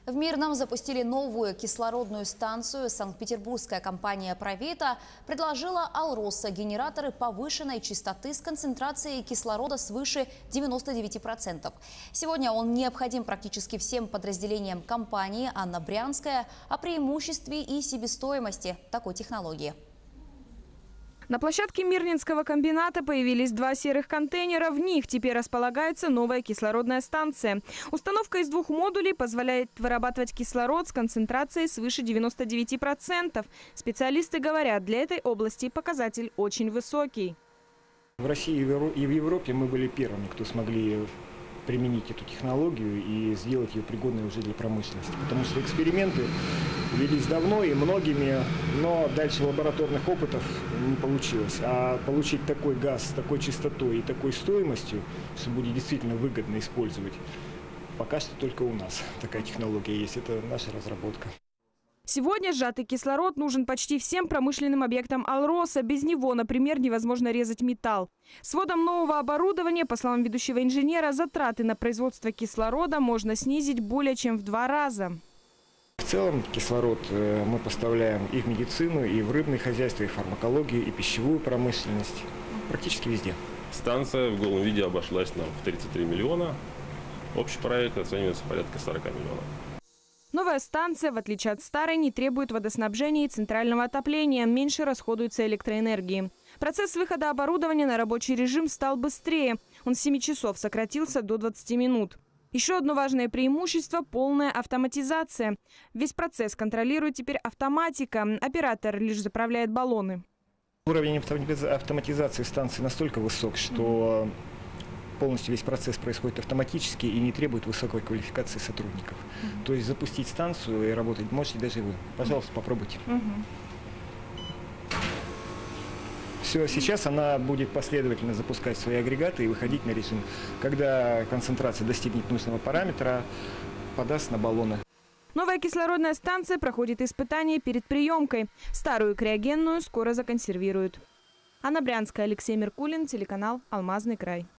В Мирном запустили новую кислородную станцию. Санкт-петербургская компания «Провита» предложила «Алроса» генераторы повышенной частоты с концентрацией кислорода свыше 99%. Сегодня он необходим практически всем подразделениям компании. Анна Брянская о преимуществе и себестоимости такой технологии. На площадке Мирнинского комбината появились два серых контейнера. В них теперь располагается новая кислородная станция. Установка из двух модулей позволяет вырабатывать кислород с концентрацией свыше 99%. Специалисты говорят, для этой области показатель очень высокий. В России и в Европе мы были первыми, кто смогли применить эту технологию и сделать ее пригодной уже для промышленности. Потому что эксперименты велись давно и многими, но дальше лабораторных опытов не получилось. А получить такой газ с такой частотой и такой стоимостью, что будет действительно выгодно использовать, пока что только у нас такая технология есть. Это наша разработка. Сегодня сжатый кислород нужен почти всем промышленным объектам «Алроса». Без него, например, невозможно резать металл. С вводом нового оборудования, по словам ведущего инженера, затраты на производство кислорода можно снизить более чем в 2 раза. В целом кислород мы поставляем и в медицину, и в рыбное хозяйство, и в фармакологию, и пищевую промышленность. Практически везде. Станция в голом виде обошлась нам в 33 миллиона. Общий проект оценивается порядка 40 миллионов. Новая станция, в отличие от старой, не требует водоснабжения и центрального отопления, меньше расходуется электроэнергии. Процесс выхода оборудования на рабочий режим стал быстрее. Он с 7 часов сократился до 20 минут. Еще одно важное преимущество – полная автоматизация. Весь процесс контролирует теперь автоматика. Оператор лишь заправляет баллоны. Уровень автоматизации станции настолько высок, что полностью весь процесс происходит автоматически и не требует высокой квалификации сотрудников. То есть запустить станцию и работать можете даже вы. Пожалуйста, попробуйте. Все, сейчас она будет последовательно запускать свои агрегаты и выходить на режим. Когда концентрация достигнет нужного параметра, подаст на баллоны. Новая кислородная станция проходит испытания перед приемкой. Старую криогенную скоро законсервируют. Анна Брянская, Алексей Меркулин, телеканал «Алмазный край».